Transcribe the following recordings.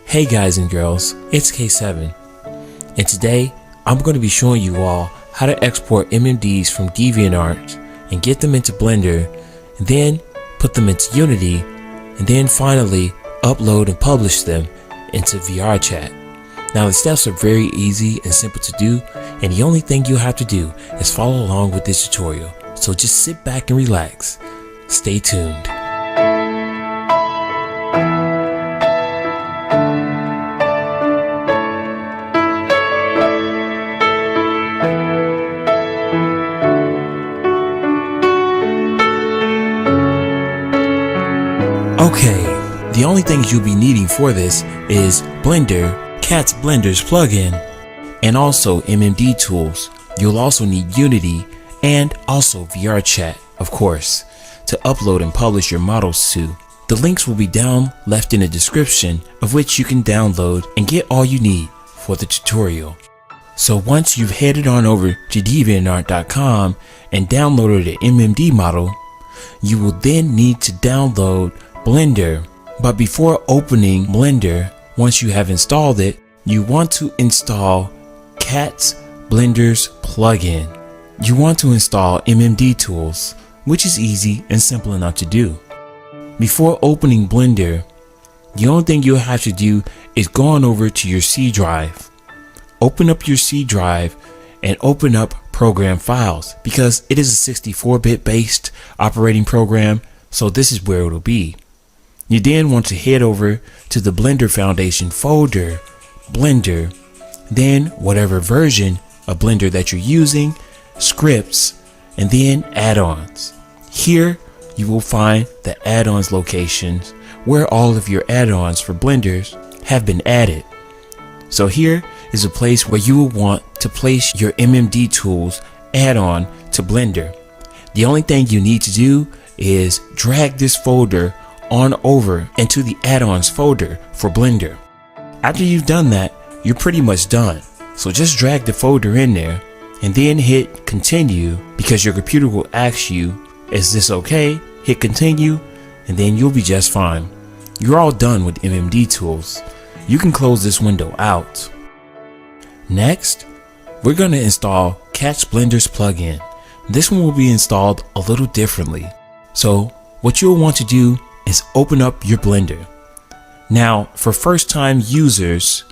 Hey guys and girls, it's K7, and today I'm going to be showing you all how to export MMDs from DeviantArt and get them into Blender, and then put them into Unity, and then finally upload and publish them into VRChat. Now the steps are very easy and simple to do, and the only thing you have to do is follow along with this tutorial. So just sit back and relax. Stay tuned. Okay, the only things you'll be needing for this is Blender, Cat's Blender's plugin, and also MMD tools. You'll also need Unity and also VRChat, of course, to upload and publish your models to. The links will be down left in the description, of which you can download and get all you need for the tutorial. So once you've headed on over to deviantart.com and downloaded an MMD model, you will then need to download Blender. But before opening Blender, once you have installed it, you want to install Cat's Blender's plugin. You want to install MMD tools, which is easy and simple enough to do. Before opening Blender, the only thing you'll have to do is go on over to your C drive. Open up your C drive and open up program files, because it is a 64-bit based operating program, so this is where it'll be. You then want to head over to the Blender Foundation folder, Blender, then whatever version of Blender that you're using, scripts, and then add-ons. Here you will find the add-ons locations where all of your add-ons for Blenders have been added. So here is a place where you will want to place your MMD tools add-on to Blender. The only thing you need to do is drag this folder on over into the add-ons folder for Blender. After you've done that, you're pretty much done. So just drag the folder in there and then hit continue, because your computer will ask you, is this okay? Hit continue, and then you'll be just fine. You're all done with MMD tools. You can close this window out. Next, we're going to install Cat's Blender's plugin. This one will be installed a little differently. So what you'll want to do is open up your Blender. Now for first time users,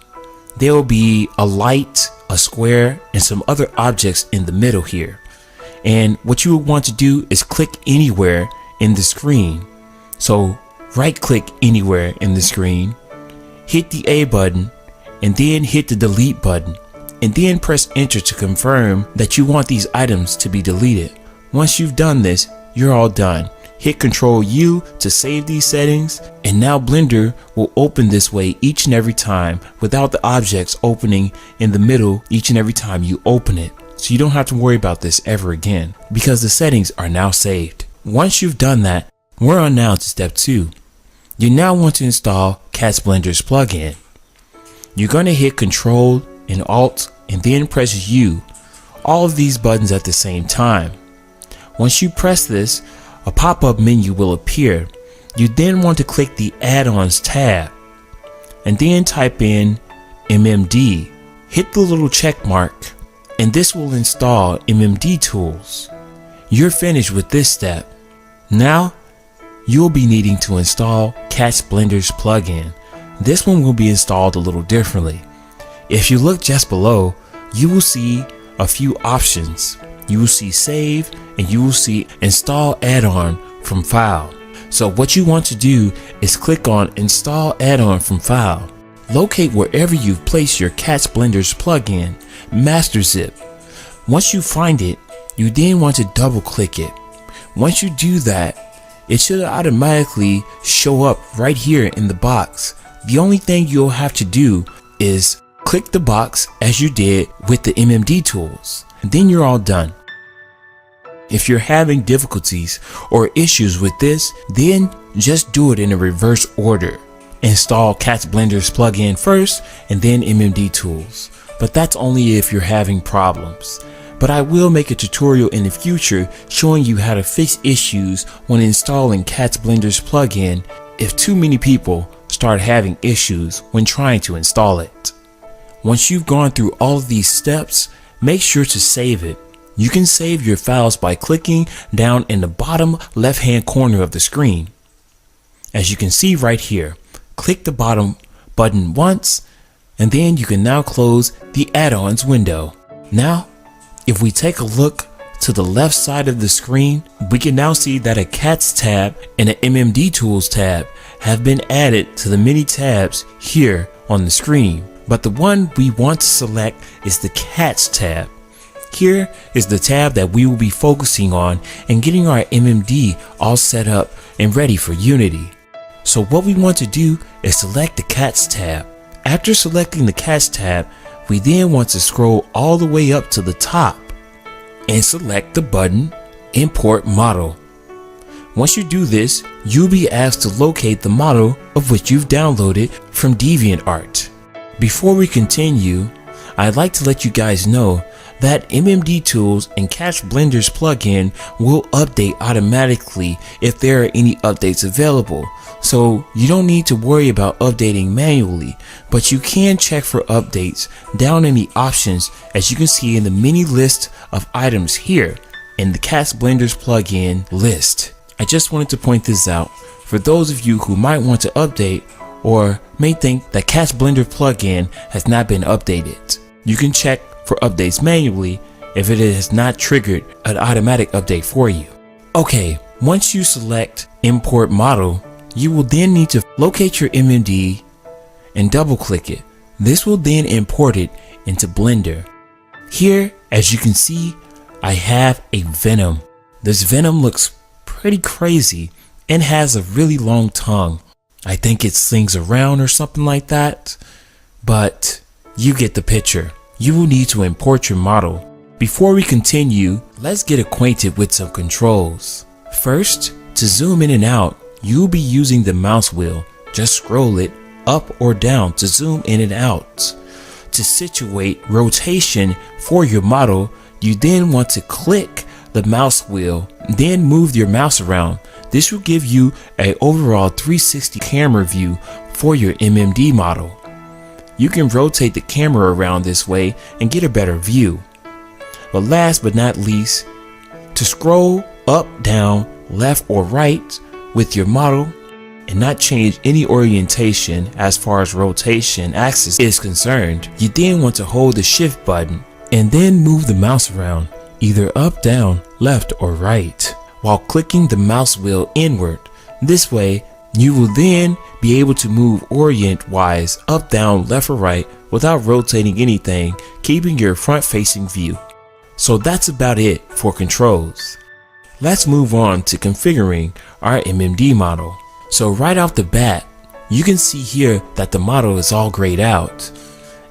there will be a light, a square, and some other objects in the middle here. And what you will want to do is click anywhere in the screen. So right click anywhere in the screen, hit the A button, and then hit the delete button, and then press enter to confirm that you want these items to be deleted. Once you've done this, you're all done. Hit Ctrl U to save these settings, and now Blender will open this way each and every time without the objects opening in the middle each and every time you open it. So you don't have to worry about this ever again, because the settings are now saved. Once you've done that, we're on now to step 2. You now want to install Cat's Blender's plugin. You're going to hit Ctrl and Alt and then press U, all of these buttons at the same time. Once you press this, a pop-up menu will appear. You then want to click the Add-ons tab and then type in MMD. Hit the little check mark, and this will install MMD tools. You're finished with this step. Now you'll be needing to install Cat's Blender's plugin. This one will be installed a little differently. If you look just below, you will see a few options. You will see save, and you will see install add-on from file. So what you want to do is click on install add-on from file. Locate wherever you've placed your Cat's Blender's plugin, master zip. Once you find it, you then want to double click it. Once you do that, it should automatically show up right here in the box. The only thing you'll have to do is click the box as you did with the MMD tools, and then you're all done. If you're having difficulties or issues with this, then just do it in a reverse order. Install Cat's Blender's plugin first and then MMD tools. But that's only if you're having problems. But I will make a tutorial in the future showing you how to fix issues when installing Cat's Blender's plugin if too many people start having issues when trying to install it. Once you've gone through all of these steps, make sure to save it. You can save your files by clicking down in the bottom left-hand corner of the screen. As you can see right here, click the bottom button once, and then you can now close the add-ons window. Now, if we take a look to the left side of the screen, we can now see that a Cats tab and an MMD Tools tab have been added to the many tabs here on the screen. But the one we want to select is the Cats tab. Here is the tab that we will be focusing on and getting our MMD all set up and ready for Unity. So what we want to do is select the Cats tab. After selecting the Cats tab, we then want to scroll all the way up to the top and select the button Import Model. Once you do this, you'll be asked to locate the model of which you've downloaded from DeviantArt. Before we continue, I'd like to let you guys know that MMD Tools and Cats Blender's plugin will update automatically if there are any updates available. So you don't need to worry about updating manually, but you can check for updates down in the options, as you can see in the mini list of items here in the Cats Blender's plugin list. I just wanted to point this out for those of you who might want to update or may think that Cats Blender plugin has not been updated. You can check for updates manually if it has not triggered an automatic update for you. Okay, once you select Import Model, you will then need to locate your MMD and double click it. This will then import it into Blender. Here, as you can see, I have a Venom. This Venom looks pretty crazy and has a really long tongue. I think it slings around or something like that, but you get the picture. You will need to import your model. Before we continue, let's get acquainted with some controls. First, to zoom in and out, you'll be using the mouse wheel. Just scroll it up or down to zoom in and out. To situate rotation for your model, you then want to click the mouse wheel, then move your mouse around. This will give you an overall 360 camera view for your MMD model. You can rotate the camera around this way and get a better view. But last but not least, to scroll up, down, left or right with your model and not change any orientation as far as rotation axis is concerned, you then want to hold the shift button and then move the mouse around either up, down, left or right while clicking the mouse wheel inward. This way you will then be able to move orient wise up, down, left or right without rotating anything, keeping your front facing view. So that's about it for controls. Let's move on to configuring our MMD model. So right off the bat, you can see here that the model is all grayed out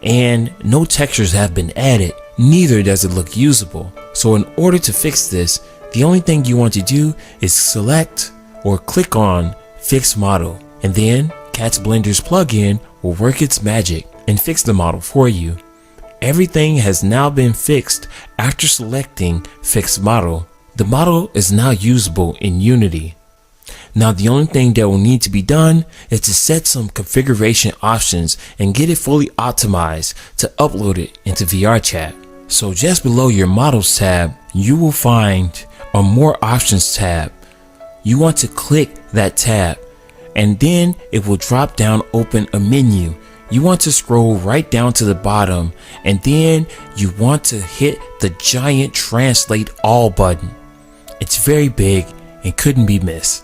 and no textures have been added, neither does it look usable. So in order to fix this, the only thing you want to do is select or click on Fix Model, and then Cats Blender's plugin will work its magic and fix the model for you. Everything has now been fixed after selecting Fix Model. The model is now usable in Unity. Now the only thing that will need to be done is to set some configuration options and get it fully optimized to upload it into VRChat. So just below your Models tab, you will find a More Options tab. You want to click that tab and then it will drop down, open a menu. You want to scroll right down to the bottom and then you want to hit the giant Translate All button. It's very big and couldn't be missed.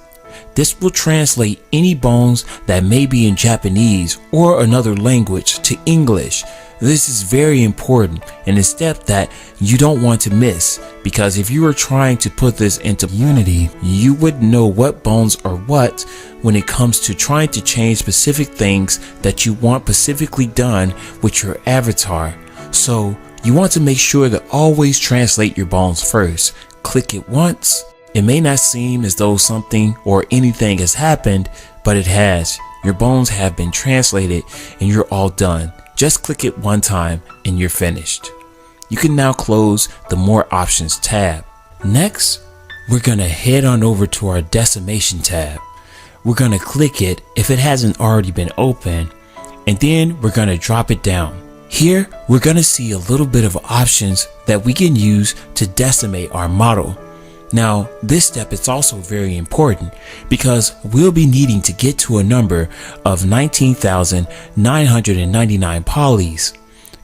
This will translate any bones that may be in Japanese or another language to English. This is very important and a step that you don't want to miss, because if you are trying to put this into Unity, you would know what bones are what when it comes to trying to change specific things that you want specifically done with your avatar. So you want to make sure to always translate your bones first. Click it once. It may not seem as though something or anything has happened, but it has. Your bones have been translated and you're all done. Just click it one time and you're finished. You can now close the More Options tab. Next, we're gonna head on over to our Decimation tab. we're going to click it if it hasn't already been opened, and then we're going to drop it down. Here, we're going to see a little bit of options that we can use to decimate our model. Now, this step is also very important because we'll be needing to get to a number of 19,999 polys.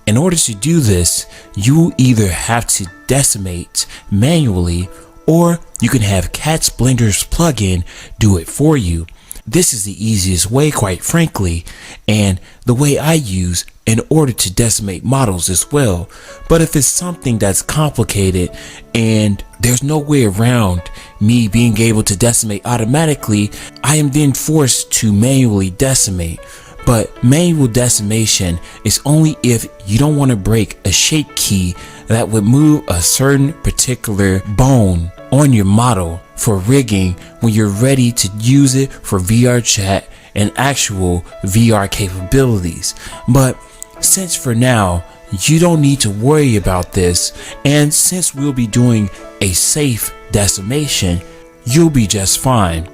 In order to do this, you will either have to decimate manually, or you can have Cat's Blender's plugin do it for you. This is the easiest way, quite frankly, and the way I use in order to decimate models as well. But if it's something that's complicated and there's no way around me being able to decimate automatically, I am then forced to manually decimate. But manual decimation is only if you don't want to break a shape key that would move a certain particular bone on your model for rigging when you're ready to use it for VRChat and actual VR capabilities. But since for now you don't need to worry about this, and since we'll be doing a safe decimation, you'll be just fine.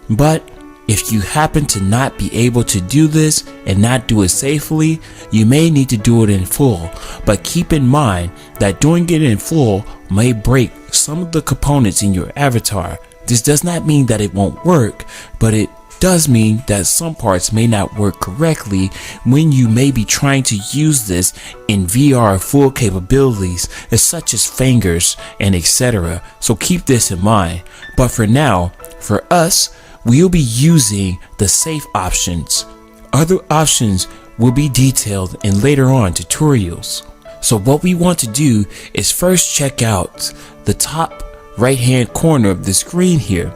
But if you happen to not be able to do this and not do it safely, you may need to do it in full. But keep in mind that doing it in full may break some of the components in your avatar. This does not mean that it won't work, but it does mean that some parts may not work correctly when you may be trying to use this in VR full capabilities, such as fingers and etc. So keep this in mind. But for now, for us, we'll be using the safe options. Other options will be detailed in later on tutorials. So what we want to do is first check out the top right hand corner of the screen here.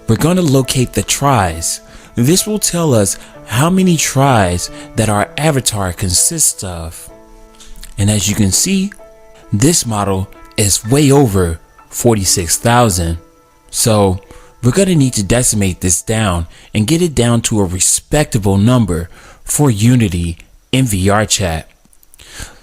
We're going to locate the tries. This will tell us how many tries that our avatar consists of. And as you can see, this model is way over 46,000. So we're going to need to decimate this down and get it down to a respectable number for Unity in VRChat.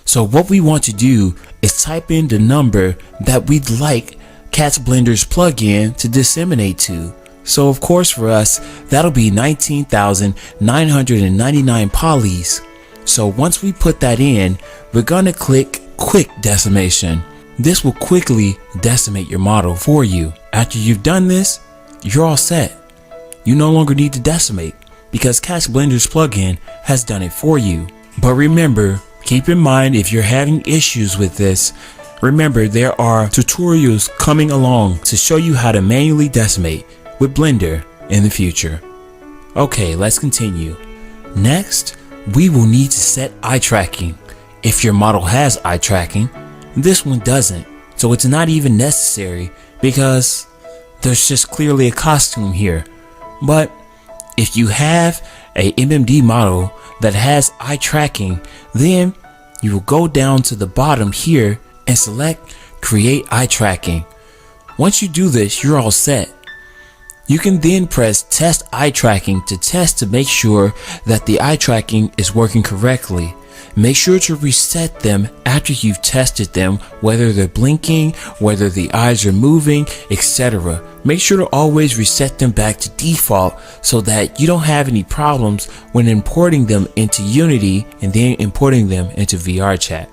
So what we want to do is type in the number that we'd like Cat's Blender's plugin to disseminate to. So of course for us, that'll be 19,999 polys. So once we put that in, we're gonna click Quick Decimation. This will quickly decimate your model for you. After you've done this, you're all set. You no longer need to decimate because Cat's Blender's plugin has done it for you. But remember, keep in mind if you're having issues with this, remember there are tutorials coming along to show you how to manually decimate with Blender in the future. Okay, let's continue. Next, we will need to set eye tracking. If your model has eye tracking, this one doesn't, so it's not even necessary because there's just clearly a costume here. But if you have a MMD model that has eye tracking, then you will go down to the bottom here and select Create Eye Tracking. Once you do this, you're all set. You can then press Test Eye Tracking to test to make sure that the eye tracking is working correctly. Make sure to reset them after you've tested them, whether they're blinking, whether the eyes are moving, etc. Make sure to always reset them back to default so that you don't have any problems when importing them into Unity and then importing them into VRChat.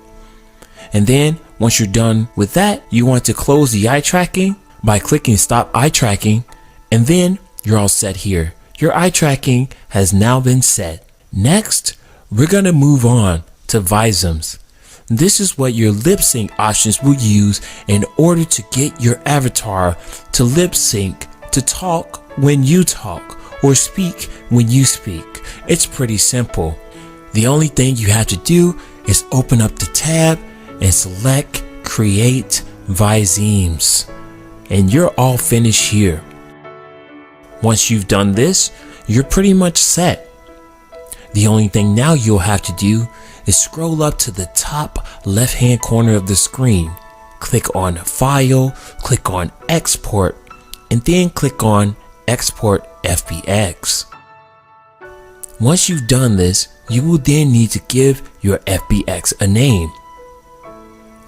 And then once you're done with that, you want to close the eye tracking by clicking Stop Eye Tracking, and then you're all set here. Your eye tracking has now been set. Next, we're going to move on to Visums. This is what your lip sync options will use in order to get your avatar to lip sync, to talk when you talk, or speak when you speak. It's pretty simple. The only thing you have to do is open up the tab and select Create Visums, and you're all finished here. Once you've done this, you're pretty much set. The only thing now you'll have to do is scroll up to the top left hand corner of the screen, click on File, click on Export, and then click on Export FBX. Once you've done this, you will then need to give your FBX a name.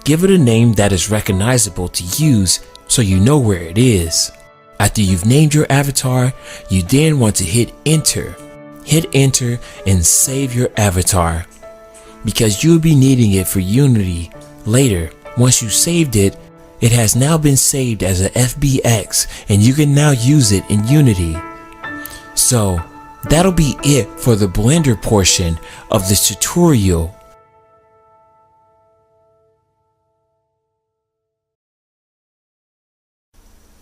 Give it a name that is recognizable to use so you know where it is. After you've named your avatar, you then want to hit enter. Hit enter and save your avatar, because you'll be needing it for Unity later. Once you saved it, it has now been saved as a FBX and you can now use it in Unity. So that'll be it for the Blender portion of this tutorial.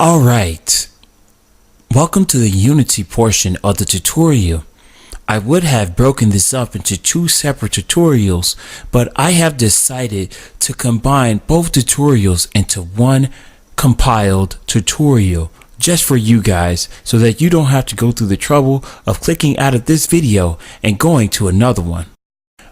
Alright, welcome to the Unity portion of the tutorial. I would have broken this up into two separate tutorials, but I have decided to combine both tutorials into one compiled tutorial just for you guys, so that you don't have to go through the trouble of clicking out of this video and going to another one.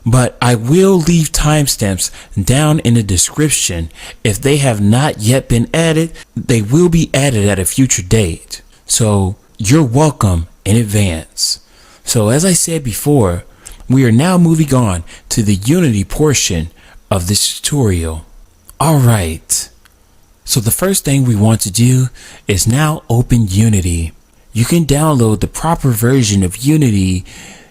But I will leave timestamps down in the description. If they have not yet been added, they will be added at a future date. So you're welcome in advance. So as I said before, we are now moving on to the Unity portion of this tutorial. Alright, so the first thing we want to do is now open Unity. You can download the proper version of Unity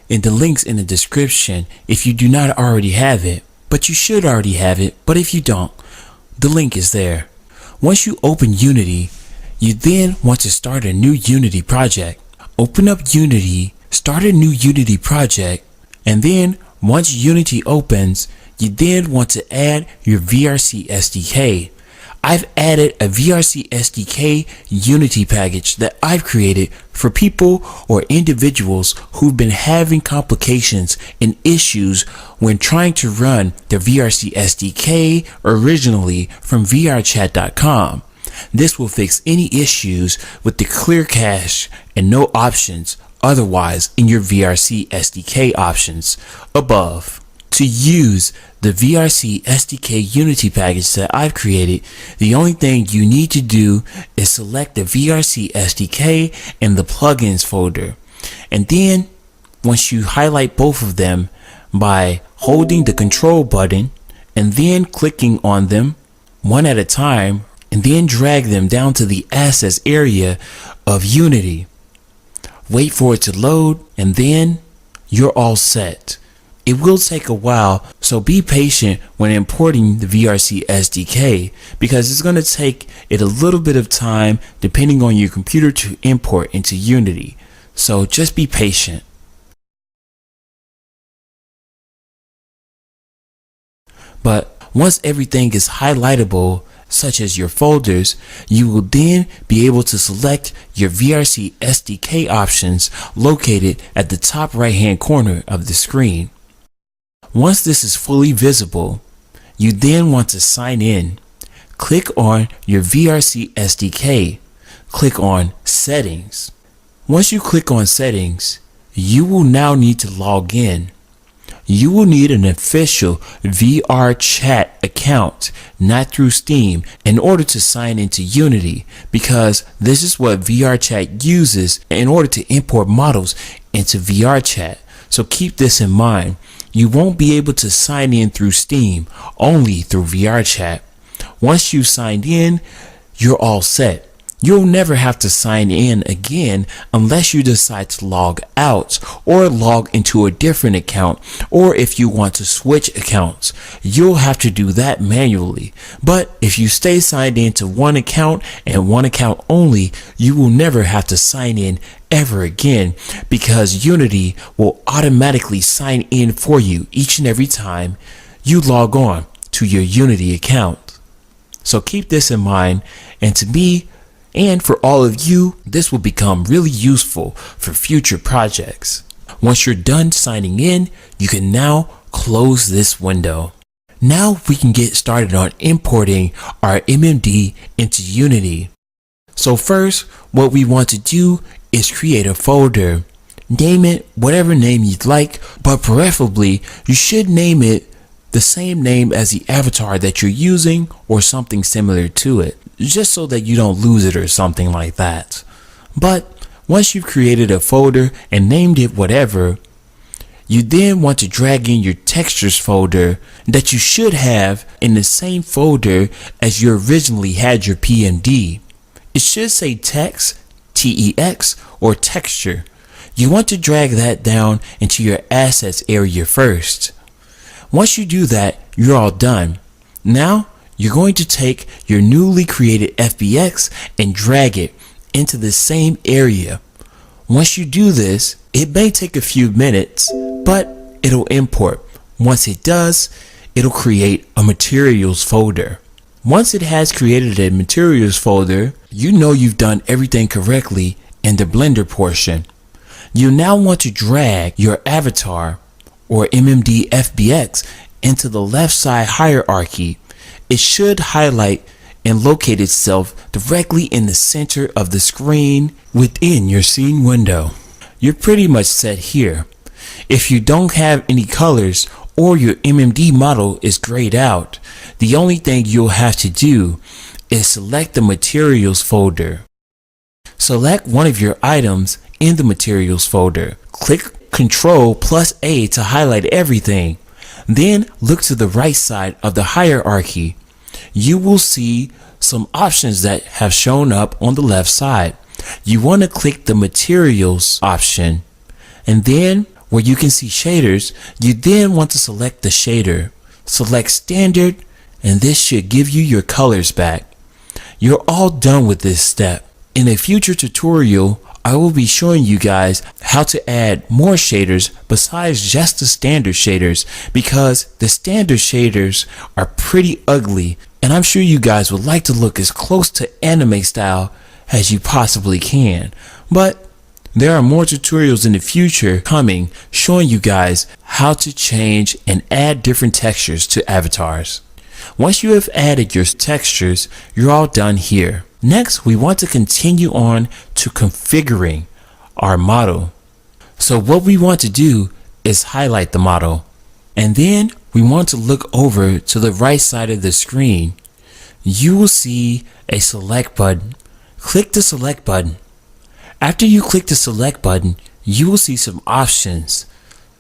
in the links in the description if you do not already have it, but you should already have it. But if you don't, the link is there. Once you open Unity, you then want to start a new Unity project. Open up Unity, start a new Unity project, and then once Unity opens, you then want to add your VRCSDK. I've added a VRCSDK Unity package that I've created for people or individuals who've been having complications and issues when trying to run the VRCSDK originally from VRChat.com. This will fix any issues with the clear cache and no options otherwise in your VRCSDK options above. To use the VRCSDK Unity package that I've created, the only thing you need to do is select the VRCSDK in the plugins folder. And then once you highlight both of them by holding the control button and then clicking on them one at a time, and then drag them down to the assets area of Unity. Wait for it to load, and then you're all set. It will take a while, so be patient when importing the VRCSDK, because it's going to take it a little bit of time depending on your computer to import into Unity. So just be patient. But once everything is highlightable, such as your folders, you will then be able to select your VRCSDK options located at the top right hand corner of the screen. Once this is fully visible, you then want to sign in. Click on your VRCSDK. Click on Settings. Once you click on Settings, you will now need to log in. You will need an official VRChat account, not through Steam, in order to sign into Unity, because this is what VRChat uses in order to import models into VRChat. So keep this in mind. You won't be able to sign in through Steam, only through VRChat. Once you've signed in, you're all set. You'll never have to sign in again unless you decide to log out or log into a different account, or if you want to switch accounts, you'll have to do that manually. But if you stay signed into one account and one account only, you will never have to sign in ever again, because Unity will automatically sign in for you each and every time you log on to your Unity account. So keep this in mind, and to me, and for all of you, this will become really useful for future projects. Once you're done signing in, you can now close this window. Now we can get started on importing our MMD into Unity. So first, what we want to do is create a folder. Name it whatever name you'd like, but preferably you should name it the same name as the avatar that you're using or something similar to it, just so that you don't lose it or something like that. But once you've created a folder and named it whatever, you then want to drag in your textures folder that you should have in the same folder as you originally had your PMD. It should say text, text or texture. You want to drag that down into your assets area first. Once you do that, you're all done. Now, you're going to take your newly created FBX and drag it into the same area. Once you do this, it may take a few minutes, but it'll import. Once it does, it'll create a materials folder. Once it has created a materials folder, you know you've done everything correctly in the Blender portion. You now want to drag your avatar or MMD FBX into the left side hierarchy. It should highlight and locate itself directly in the center of the screen within your scene window. You're pretty much set here. If you don't have any colors or your MMD model is grayed out, the only thing you'll have to do is select the materials folder. Select one of your items in the materials folder. Click Ctrl+A to highlight everything. Then look to the right side of the hierarchy. You will see some options that have shown up on the left side. You want to click the materials option, and then where you can see shaders, you then want to select the shader. Select standard, and this should give you your colors back. You're all done with this step. In a future tutorial, I will be showing you guys how to add more shaders besides just the standard shaders, because the standard shaders are pretty ugly, and I'm sure you guys would like to look as close to anime style as you possibly can. But there are more tutorials in the future coming showing you guys how to change and add different textures to avatars. Once you have added your textures, you're all done here. Next, we want to continue on to configuring our model. So what we want to do is highlight the model, and then we want to look over to the right side of the screen. You will see a select button. Click the select button. After you click the select button, you will see some options.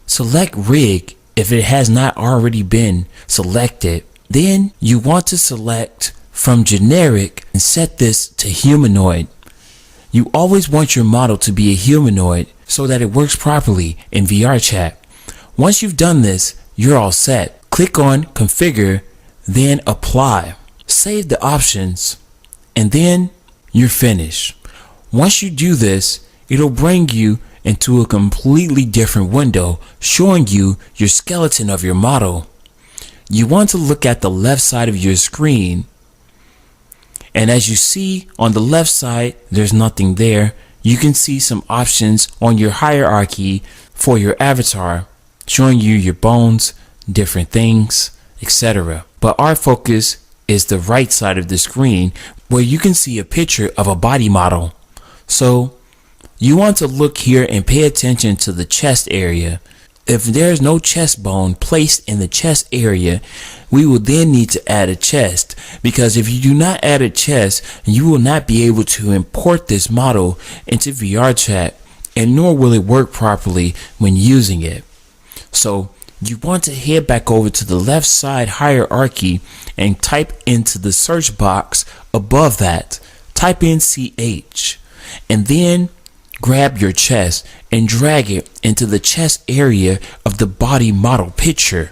Select rig if it has not already been selected. Then you want to select from generic and set this to humanoid. You always want your model to be a humanoid so that it works properly in VRChat. Once you've done this, you're all set. Click on configure, then apply. Save the options, and then you're finished. Once you do this, it'll bring you into a completely different window showing you your skeleton of your model. You want to look at the left side of your screen, and as you see on the left side, there's nothing there. You can see some options on your hierarchy for your avatar, showing you your bones, different things, etc. But our focus is the right side of the screen where you can see a picture of a body model. So you want to look here and pay attention to the chest area. If there's no chest bone placed in the chest area, we will then need to add a chest, because if you do not add a chest, you will not be able to import this model into VRChat, and nor will it work properly when using it. So you want to head back over to the left side hierarchy and type into the search box above that, type in CH, and then grab your chest and drag it into the chest area of the body model picture.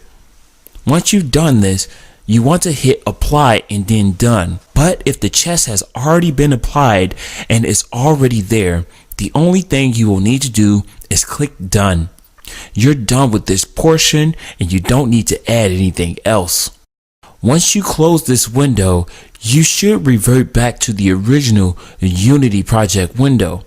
Once you've done this, you want to hit apply and then done. But if the chest has already been applied and is already there, the only thing you will need to do is click done. You're done with this portion and you don't need to add anything else. Once you close this window, you should revert back to the original Unity project window.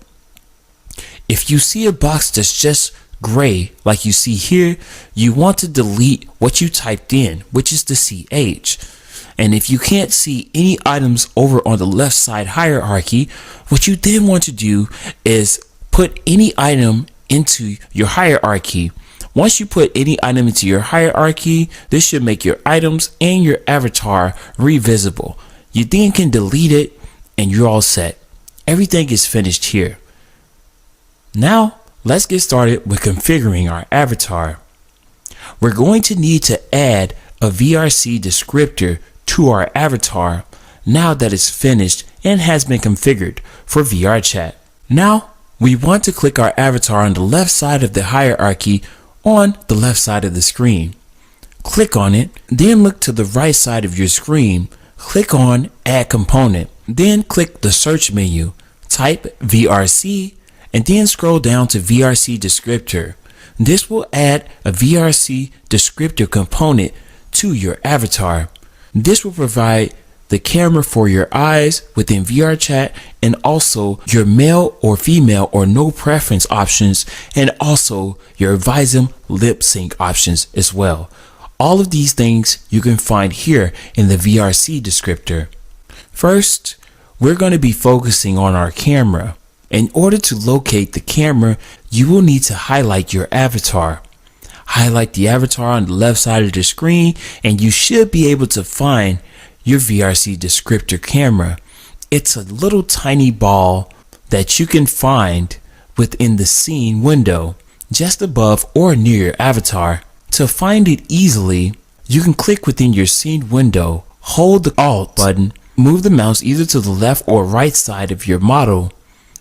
If you see a box that's just gray like you see here, you want to delete what you typed in, which is the CH. And if you can't see any items over on the left side hierarchy, what you then want to do is put any item into your hierarchy. Once you put any item into your hierarchy, this should make your items and your avatar revisible. You then can delete it and you're all set. Everything is finished here. Now, let's get started with configuring our avatar. We're going to need to add a VRC descriptor to our avatar now that it's finished and has been configured for VRChat. Now, we want to click our avatar on the left side of the hierarchy on the left side of the screen. Click on it, then look to the right side of your screen. Click on Add Component, then click the search menu, type VRC, and then scroll down to VRC Descriptor. This will add a VRC descriptor component to your avatar. This will provide the camera for your eyes within VRChat, and also your male or female or no preference options, and also your Visum lip sync options as well. All of these things you can find here in the VRC descriptor. First, we're going to be focusing on our camera. In order to locate the camera, you will need to highlight your avatar. Highlight the avatar on the left side of the screen, and you should be able to find your VRC descriptor camera. It's a little tiny ball that you can find within the scene window, just above or near your avatar. To find it easily, you can click within your scene window, hold the Alt button, move the mouse either to the left or right side of your model.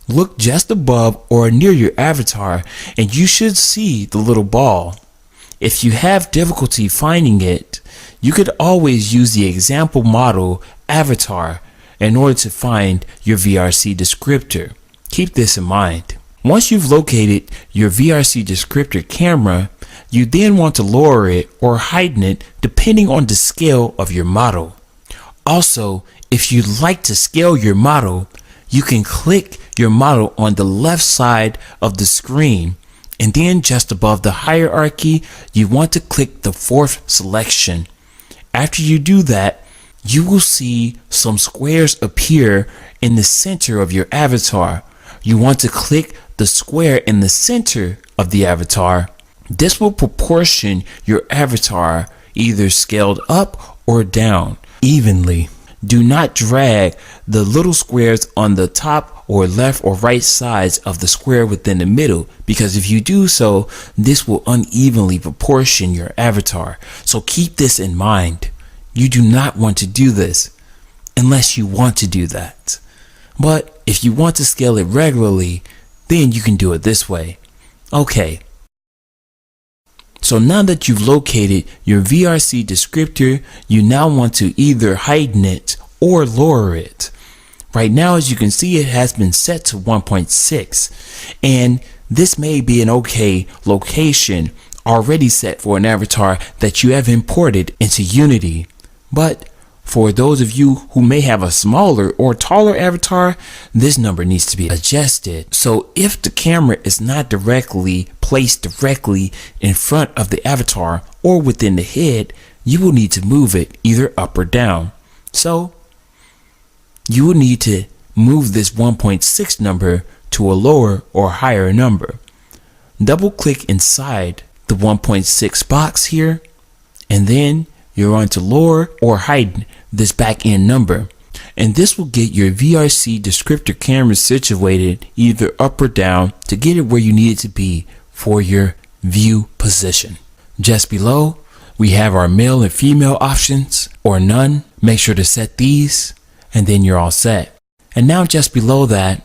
Look just above or near your avatar, and you should see the little ball. If you have difficulty finding it, you could always use the example model avatar in order to find your VRC descriptor. Keep this in mind. Once you've located your VRC descriptor camera, you then want to lower it or heighten it depending on the scale of your model. Also, if you'd like to scale your model, you can click your model on the left side of the screen, and then just above the hierarchy, you want to click the fourth selection. After you do that, you will see some squares appear in the center of your avatar. You want to click the square in the center of the avatar. This will proportion your avatar either scaled up or down evenly. Do not drag the little squares on the top or left or right sides of the square within the middle, because if you do so, this will unevenly proportion your avatar. So keep this in mind. You do not want to do this unless you want to do that. But if you want to scale it regularly, then you can do it this way. Okay. So now that you've located your VRC descriptor, you now want to either heighten it or lower it. Right now, as you can see, it has been set to 1.6, and this may be an okay location already set for an avatar that you have imported into Unity. But for those of you who may have a smaller or taller avatar, this number needs to be adjusted. So if the camera is not placed directly in front of the avatar or within the head, you will need to move it either up or down. So you will need to move this 1.6 number to a lower or higher number. Double click inside the 1.6 box here, and then you're going to lower or heighten this back end number, and this will get your VRC descriptor camera situated either up or down to get it where you need it to be for your view position. Just below, we have our male and female options or none. Make sure to set these, and then you're all set. And now just below that,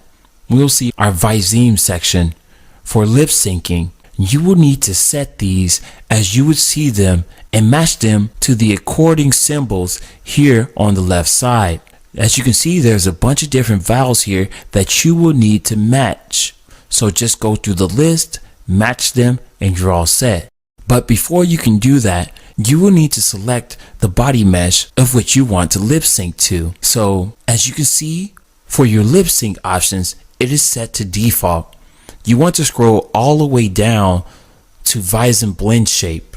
we'll see our Visum section. For lip syncing, you will need to set these as you would see them and match them to the according symbols here on the left side. As you can see, there's a bunch of different vowels here that you will need to match. So just go through the list, match them, and you're all set. But before you can do that, you will need to select the body mesh of which you want to lip sync to. So as you can see, for your lip sync options, it is set to default. You want to scroll all the way down to Visum blend shape.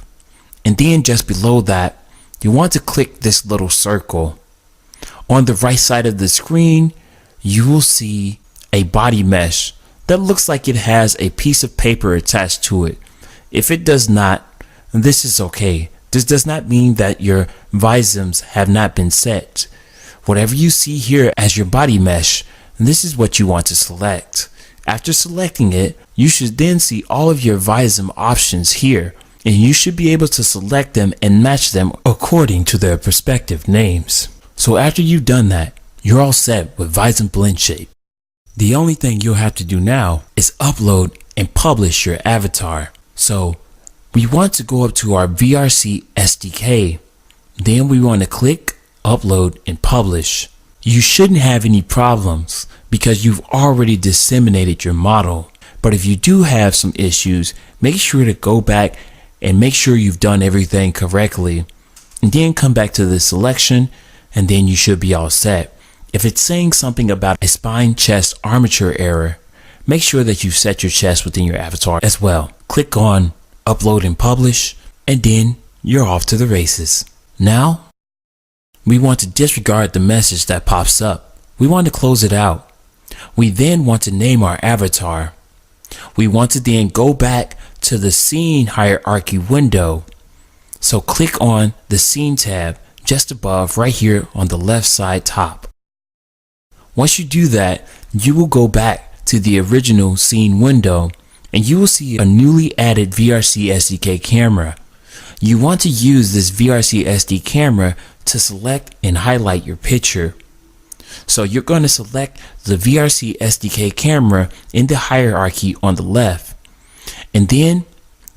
And then just below that, you want to click this little circle. On the right side of the screen, you will see a body mesh that looks like it has a piece of paper attached to it. If it does not, this is okay. This does not mean that your Visums have not been set. Whatever you see here as your body mesh, this is what you want to select. After selecting it, you should then see all of your Visum options here, and you should be able to select them and match them according to their respective names. So after you've done that, you're all set with Visum blend shape. The only thing you'll have to do now is upload and publish your avatar. So we want to go up to our VRC SDK. Then we want to click upload and publish. You shouldn't have any problems because you've already disseminated your model. But if you do have some issues, make sure to go back and make sure you've done everything correctly. And then come back to the selection and then you should be all set. If it's saying something about a spine chest armature error, make sure that you set your chest within your avatar as well. Click on upload and publish and then you're off to the races. Now, we want to disregard the message that pops up. We want to close it out. We then want to name our avatar. We want to then go back to the scene hierarchy window. So click on the scene tab just above right here on the left side top. Once you do that, you will go back to the original scene window and you will see a newly added VRCSDK camera. You want to use this VRCSD camera to select and highlight your picture. So you're going to select the VRCSDK camera in the hierarchy on the left. And then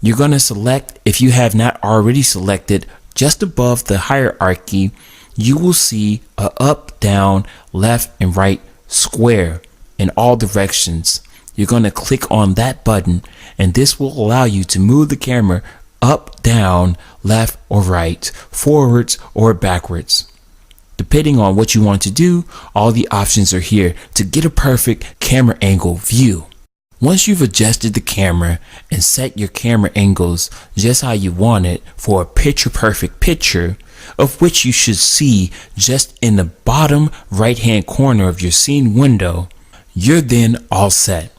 you're going to select, if you have not already selected, just above the hierarchy, you will see a up, down, left, and right square in all directions. You're going to click on that button and this will allow you to move the camera up, down, left, or right, forwards, or backwards. Depending on what you want to do, all the options are here to get a perfect camera angle view. Once you've adjusted the camera and set your camera angles just how you want it for a picture perfect picture, of which you should see just in the bottom right hand corner of your scene window, you're then all set.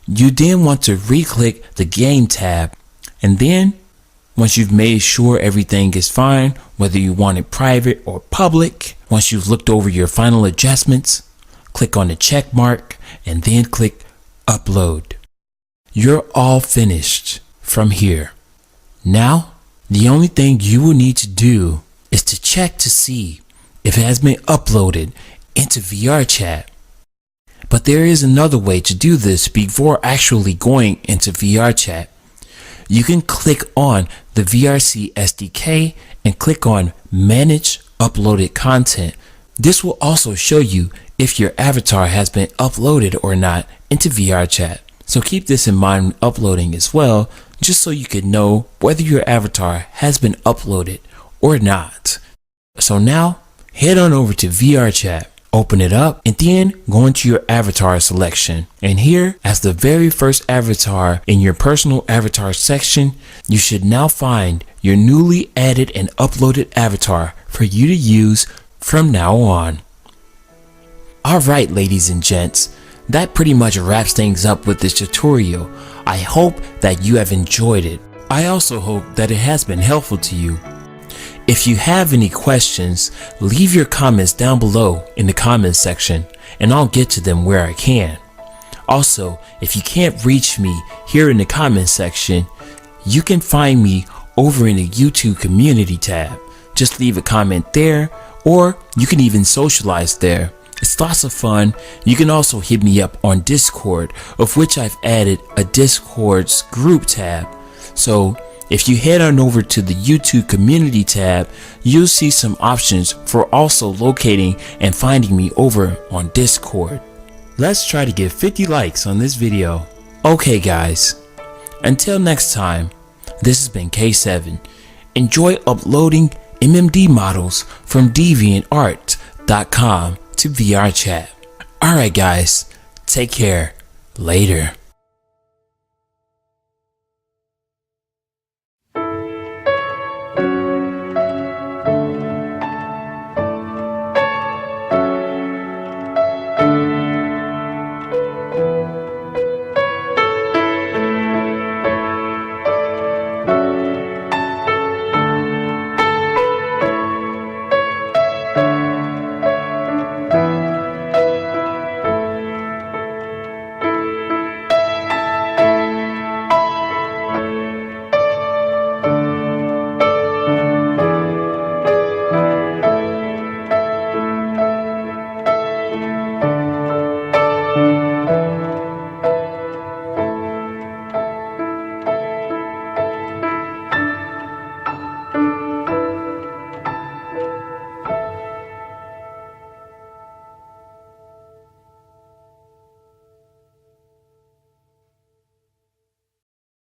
You then want to re-click the game tab, and then once you've made sure everything is fine, whether you want it private or public, once you've looked over your final adjustments, click on the check mark and then click upload. You're all finished from here. Now, the only thing you will need to do is to check to see if it has been uploaded into VRChat. But there is another way to do this before actually going into VRChat. You can click on the VRC SDK and click on Manage Uploaded Content. This will also show you if your avatar has been uploaded or not into VRChat. So keep this in mind when uploading as well, just so you can know whether your avatar has been uploaded or not. So now head on over to VRChat. Open it up and then go into your avatar selection. And here, as the very first avatar in your personal avatar section, you should now find your newly added and uploaded avatar for you to use from now on. Alright, ladies and gents, that pretty much wraps things up with this tutorial. I hope that you have enjoyed it. I also hope that it has been helpful to you. If you have any questions, leave your comments down below in the comments section and I'll get to them where I can. Also, if you can't reach me here in the comments section, you can find me over in the YouTube community tab. Just leave a comment there or you can even socialize there. It's lots of fun. You can also hit me up on Discord, of which I've added a Discord's group tab. So if you head on over to the YouTube community tab, you'll see some options for also locating and finding me over on Discord. Let's try to get 50 likes on this video. Okay guys, until next time, this has been K7. Enjoy uploading MMD models from DeviantArt.com to VRChat. Alright guys, take care. Later.